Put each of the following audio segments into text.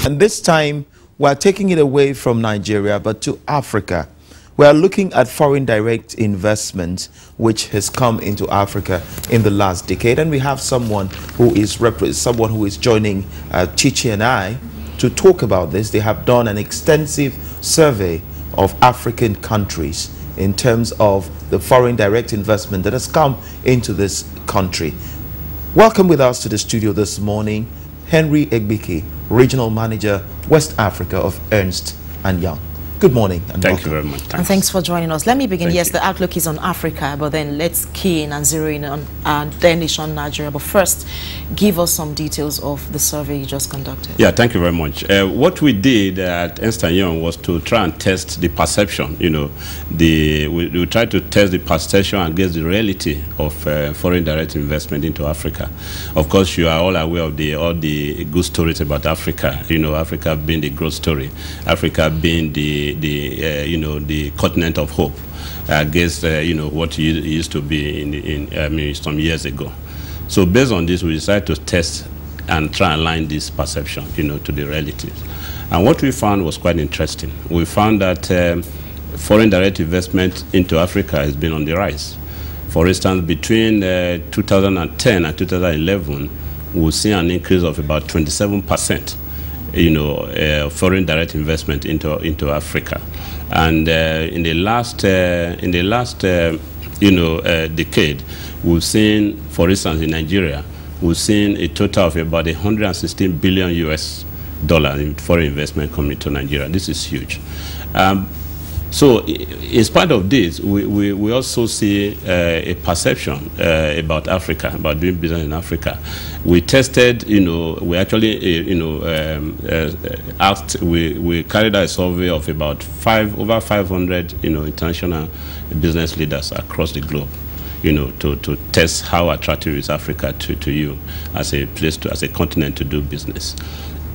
And this time, we're taking it away from Nigeria, but to Africa. We're looking at foreign direct investment, which has come into Africa in the last decade. And we have someone who is joining Chichi and I to talk about this. They have done an extensive survey of African countries in terms of the foreign direct investment that has come into this country. Welcome with us to the studio this morning, Henry Egbiki, Regional Manager, West Africa of Ernst & Young. Good morning and Thank you very much. And thanks for joining us. Let me begin. Thank you. The outlook is on Africa, but then let's key in and zero in on their nation, Nigeria. But first, give us some details of the survey you just conducted. Yeah, thank you very much. What we did at Ernst & Young was to try and test the perception. You know, we tried to test the perception against the reality of foreign direct investment into Africa. Of course, you are all aware of all the good stories about Africa. You know, Africa being the growth story, Africa being the continent of hope against what used to be some years ago. So based on this, we decided to test and try and align this perception to the realities. And what we found was quite interesting. We found that foreign direct investment into Africa has been on the rise. For instance, between 2010 and 2011, we've seen an increase of about 27%. Foreign direct investment into Africa, and in the last decade, we've seen, for instance, in Nigeria, we've seen a total of about $116 billion in foreign investment coming to Nigeria. This is huge. So, in spite of this, we also see a perception about Africa, about doing business in Africa. We tested, we actually, we carried out a survey of about over 500, international business leaders across the globe, to test how attractive is Africa to you as a place, as a continent to do business.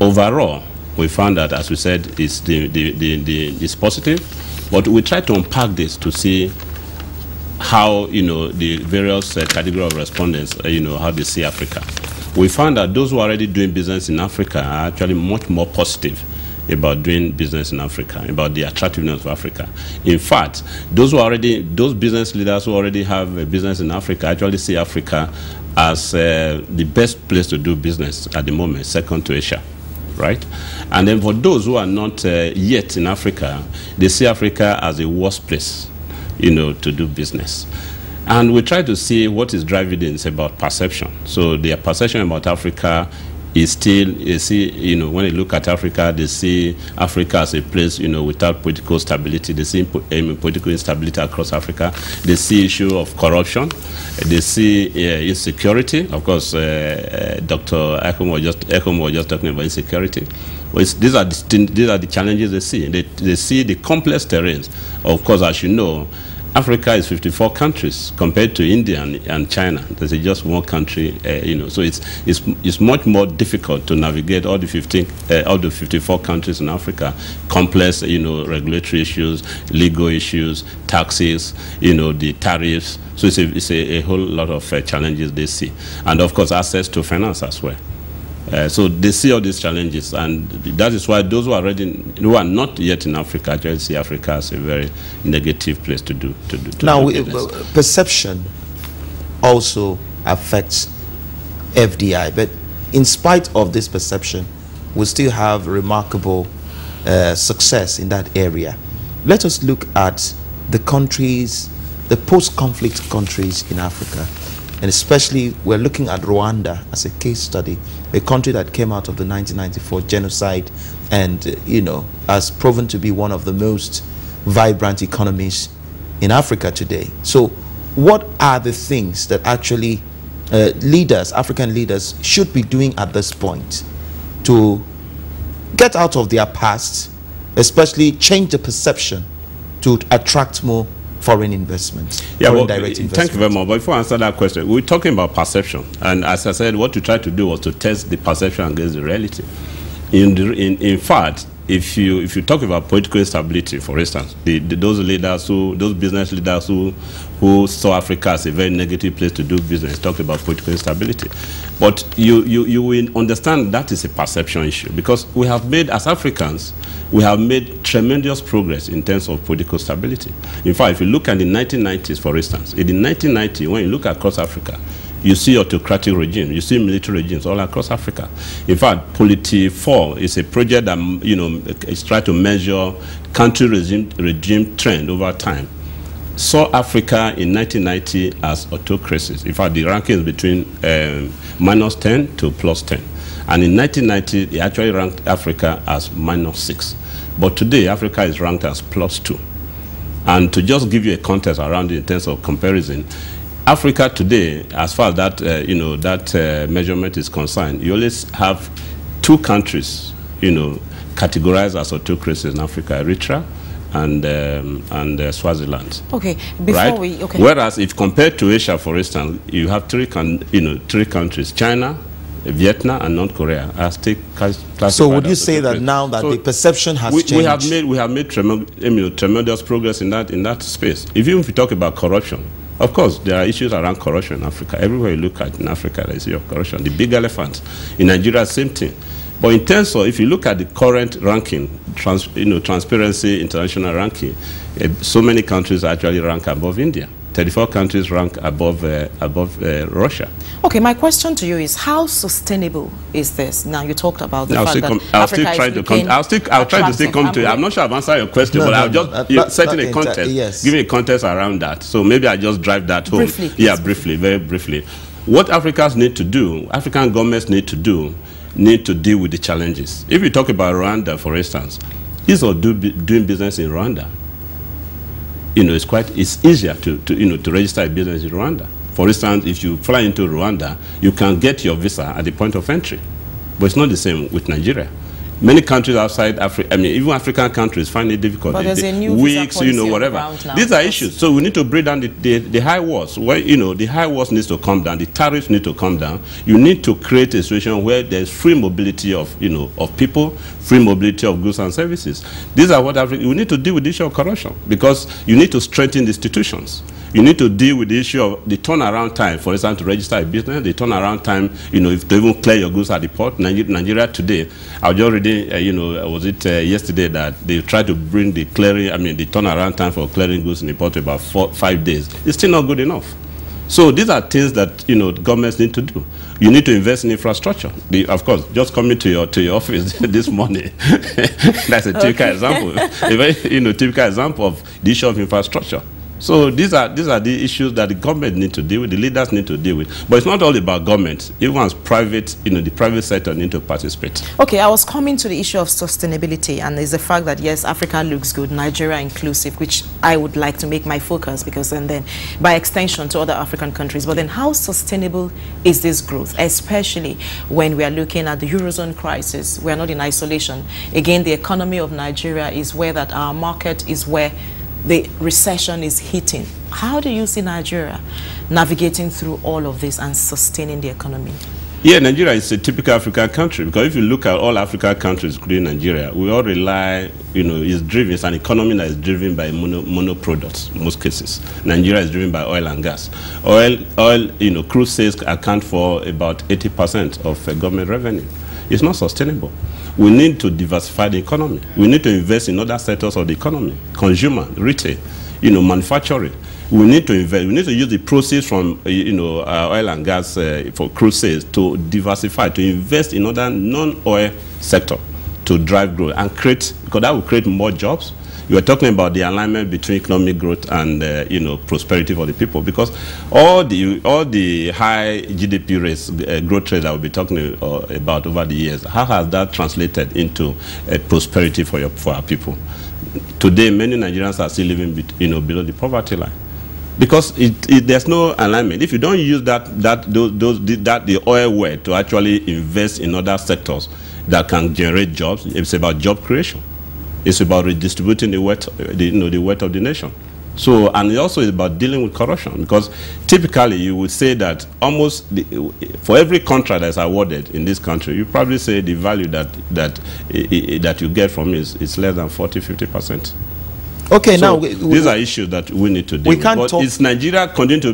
Overall, we found that, as we said, it's positive. But we try to unpack this to see how, the various category of respondents, how they see Africa. We found that those who are already doing business in Africa are actually much more positive about doing business in Africa, about the attractiveness of Africa. In fact, those business leaders who already have a business in Africa actually see Africa as the best place to do business at the moment, second to Asia. Right? And then for those who are not yet in Africa, they see Africa as a worst place, to do business. And we try to see what is driving this about perception. So their perception about Africa is still, when they look at Africa, they see Africa as a place, without political stability. They see political instability across Africa. They see issue of corruption. They see insecurity. Of course, Dr. Ekom was just talking about insecurity. Well, these are the challenges they see. They see the complex terrains. Of course, as you know, Africa is 54 countries compared to India and China. There's just one country, So it's much more difficult to navigate all the 54 countries in Africa. Complex, regulatory issues, legal issues, taxes, the tariffs. So it's a whole lot of challenges they see, and of course access to finance as well. So they see all these challenges, and that is why those who are not yet in Africa actually see Africa as a very negative place to do now, perception also affects FDI, but in spite of this perception, we still have remarkable success in that area. Let us look at the countries, the post-conflict countries in Africa. And especially, we're looking at Rwanda as a case study, a country that came out of the 1994 genocide and, has proven to be one of the most vibrant economies in Africa today. So what are the things that actually African leaders should be doing at this point to get out of their past, especially change the perception to attract more foreign investments, foreign direct investments? Thank you very much. But before I answer that question, we're talking about perception. And as I said, what we tried to do was to test the perception against the reality. In fact, if you talk about political instability, for instance, those business leaders who saw Africa as a very negative place to do business talked about political instability. But you will understand that is a perception issue, because we have made, as Africans, we have made tremendous progress in terms of political stability. In fact, if you look at the 1990s, for instance, in the 1990s, when you look across Africa, you see autocratic regimes, you see military regimes all across Africa. In fact, Polity4 is a project that, is trying to measure country regime trend over time. Saw Africa in 1990 as autocracies. In fact, the ranking is between -10 to +10. And in 1990, they actually ranked Africa as -6. But today, Africa is ranked as +2. And to just give you a context around it in terms of comparison, Africa today, as far as that, measurement is concerned, you always have 2 countries, categorized as autocracies in Africa: Eritrea and Swaziland. Okay, before right? Whereas if compared to Asia, for instance, you have 3 countries: China, Vietnam, and North Korea. So would you say that now that the perception has changed? We have made tremendous progress in that space. Even if you talk about corruption, of course, there are issues around corruption in Africa. Everywhere you look at in Africa, there is issue of corruption. The big elephant. In Nigeria, same thing. But in terms of, if you look at the current ranking, Transparency International ranking, so many countries actually rank above India. 34 countries rank above Russia. Okay, my question to you is, how sustainable is this? Now, you talked about the fact that Africa is becoming I'll try to still come to it. I'm not sure I've answered your question, but I'll just setting a context, yes. Giving a context around that. So maybe I just drive that home. Briefly, yeah, briefly, very briefly. What Africans need to do, African governments need to deal with the challenges. If you talk about Rwanda, for instance, ease of doing business in Rwanda, it's easier to register a business in Rwanda. For instance, if you fly into Rwanda, you can get your visa at the point of entry. But it's not the same with Nigeria. Many countries outside Africa, even African countries find it difficult. But there's a new weeks, whatever. These are issues. So we need to bring down the high walls. Where, the high walls needs to come down. The tariffs need to come down. You need to create a situation where there's free mobility of people, free mobility of goods and services. These are what we need to deal with the issue of corruption, because you need to strengthen the institutions. You need to deal with the issue of the turnaround time, for instance, to register a business, the turnaround time, if to even clear your goods at the port. Nigeria today, I was just reading, was it yesterday that they tried to bring the turnaround time for clearing goods in the port to about 5 days. It's still not good enough. So these are things that, governments need to do. You need to invest in infrastructure. Of course, just coming to your office this morning, that's a typical example, a very, typical example of the issue of infrastructure. So these are the issues that the government need to deal with, the leaders need to deal with. But it's not all about government. Even as private, the private sector need to participate. Okay, I was coming to the issue of sustainability, and there's the fact that yes, Africa looks good, Nigeria inclusive, which I would like to make my focus, because and then by extension to other African countries. But then how sustainable is this growth, especially when we are looking at the Eurozone crisis? We are not in isolation. Again, the economy of Nigeria is where that our market is where the recession is hitting. How do you see Nigeria navigating through all of this and sustaining the economy? Yeah, Nigeria is a typical African country, because if you look at all African countries, including Nigeria, we all rely, it's an economy that is driven by mono products in most cases. Nigeria is driven by oil and gas. Oil, crude sales account for about 80% of government revenue. It's not sustainable. We need to diversify the economy. We need to invest in other sectors of the economy: consumer, retail, manufacturing. We need to invest. We need to use the proceeds from oil and gas for crude sales to diversify, to invest in other non-oil sector to drive growth and create, because that will create more jobs. You are talking about the alignment between economic growth and prosperity for the people, because all the high GDP rates, growth rates that we'll be talking about over the years, how has that translated into prosperity for our people? Today, many Nigerians are still living below the poverty line, because there's no alignment. If you don't use the oil well to actually invest in other sectors that can generate jobs, it's about job creation. It's about redistributing the wealth of the nation. So, and it also is about dealing with corruption, because typically you would say that almost for every contract that's awarded in this country, you probably say the value that you get from it is less than 40–50%. Okay, so now these are issues that we need to deal with. But is Nigeria going to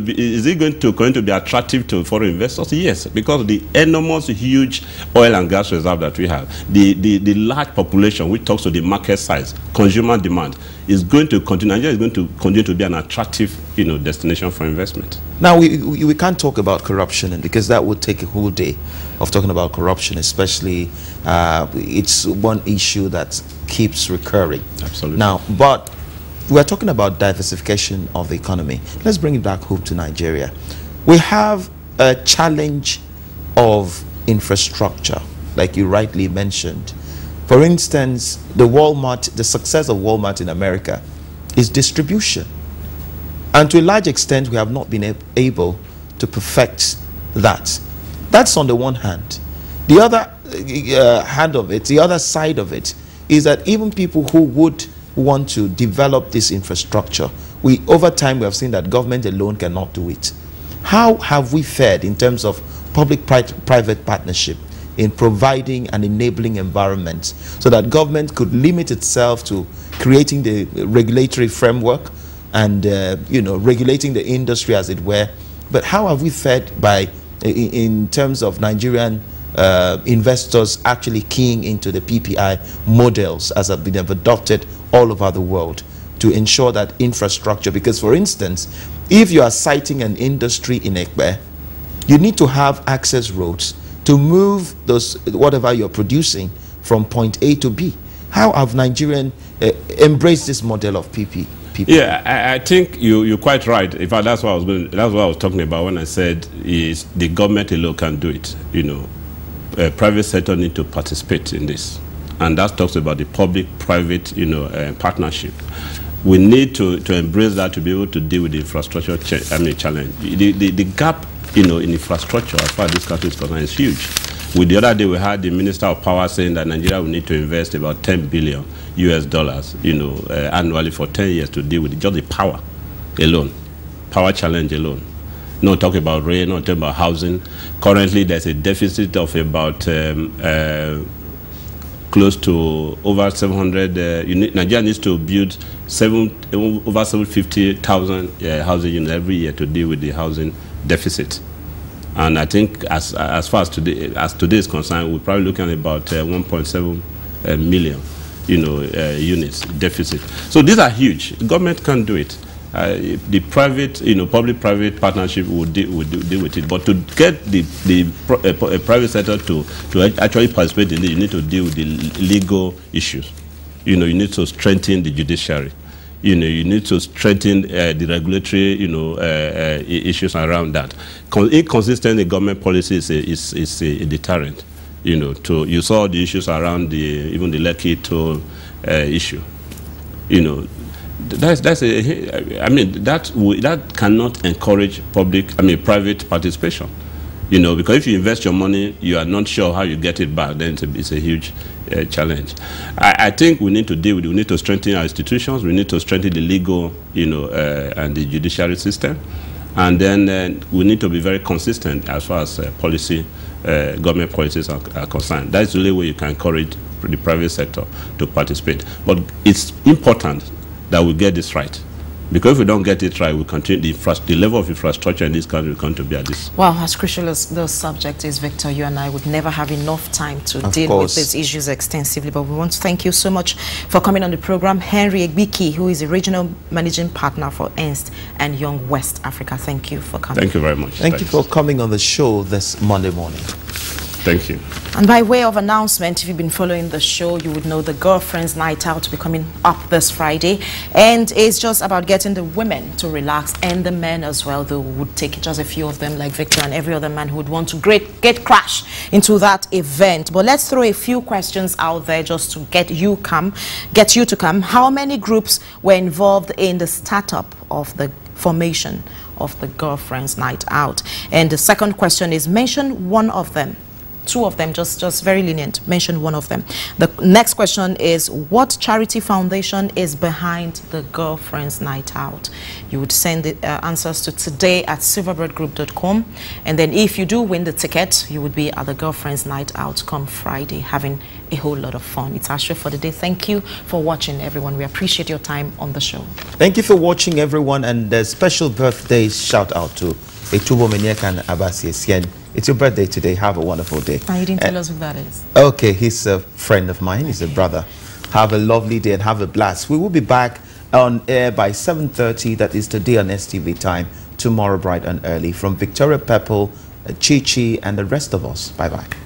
be attractive to foreign investors? Yes, because the enormous, huge oil and gas reserve that we have, the large population, which talks to the market size, consumer demand, is going to continue. Nigeria is going to continue to be an attractive, destination for investment. Now we can't talk about corruption, and because that would take a whole day of talking about corruption, especially it's one issue that keeps recurring. Absolutely. Now, but we're talking about diversification of the economy. Let's bring it back home to Nigeria. We have a challenge of infrastructure, like you rightly mentioned. For instance, the success of Walmart in America is distribution. And to a large extent, we have not been able to perfect that. That's on the one hand. The other the other side of it, is that even people who would want to develop this infrastructure, over time we have seen that government alone cannot do it. How have we fared in terms of public-private partnership in providing an enabling environment so that government could limit itself to creating the regulatory framework and regulating the industry, as it were? But how have we fared in terms of Nigerian investors actually keying into the PPI models as have been adopted all over the world to ensure that infrastructure? Because, for instance, if you are siting an industry in Ekpe, you need to have access roads to move whatever you're producing from point A to B. How have Nigerians embraced this model of PPI? Yeah, I think you're quite right. In fact, that's what I was talking about when I said is the government alone can do it. Private sector need to participate in this, and that talks about the public-private, partnership. We need to embrace that to be able to deal with the infrastructure challenge. The gap, in infrastructure as far as this country is concerned is huge. The other day we had the Minister of Power saying that Nigeria will need to invest about $10 billion annually for 10 years to deal with just the power alone, power challenge alone. Not talking about rail, not talking about housing. Currently, there's a deficit of about close to over 700. Nigeria needs to build over 750,000 housing units every year to deal with the housing deficit. And I think as far as today is concerned, we're probably looking at about 1.7 million, units deficit. So these are huge. The government can do it. The private, public-private partnership will deal with it. But to get the private sector to actually participate in it, you need to deal with the legal issues. You need to strengthen the judiciary. You need to strengthen the regulatory, issues around that. Inconsistent government policy is a deterrent. You saw the issues around even the Lekki toll issue. That cannot encourage private participation. Because if you invest your money, you are not sure how you get it back, then it's a huge challenge. I think we need to deal with it. We need to strengthen our institutions. We need to strengthen the legal, and the judiciary system. And then we need to be very consistent as far as government policies are concerned. That's the only way you can encourage the private sector to participate. But it's important that we get this right. Because if we don't get it right, we continue the level of infrastructure in this country will continue to be at this. Well, as crucial as the subject is, Victor, you and I would never have enough time to deal with these issues extensively. But we want to thank you so much for coming on the program. Henry Egbiki, who is a regional managing partner for Ernst & Young West Africa. Thank you for coming. Thank you very much. Thank you for coming on the show this Monday morning. Thank you. And by way of announcement, if you've been following the show, you would know the Girlfriends Night Out will be coming up this Friday. And it's just about getting the women to relax and the men as well. They would take just a few of them, like Victor and every other man who would want to get crash into that event. But let's throw a few questions out there just to get you to come. How many groups were involved in the startup of the formation of the Girlfriends Night Out? And the second question is, mention one of them two of them, just very lenient. Mention one of them. The next question is, what charity foundation is behind the Girlfriends Night Out? You would send the answers to today@silverbirdgroup.com, and then if you do win the ticket, you would be at the Girlfriends Night Out come Friday, having a whole lot of fun. It's our show for the day. Thank you for watching, everyone. We appreciate your time on the show. Thank you for watching, everyone, and a special birthday shout out to Etubo Menyekan Abasi Esien. It's your birthday today. Have a wonderful day. And you didn't tell us who that is. Okay, he's a friend of mine. He's a brother. Have a lovely day and have a blast. We will be back on air by 7:30. That is today on STV time. Tomorrow bright and early. From Victoria Pepple, Chichi, and the rest of us. Bye-bye.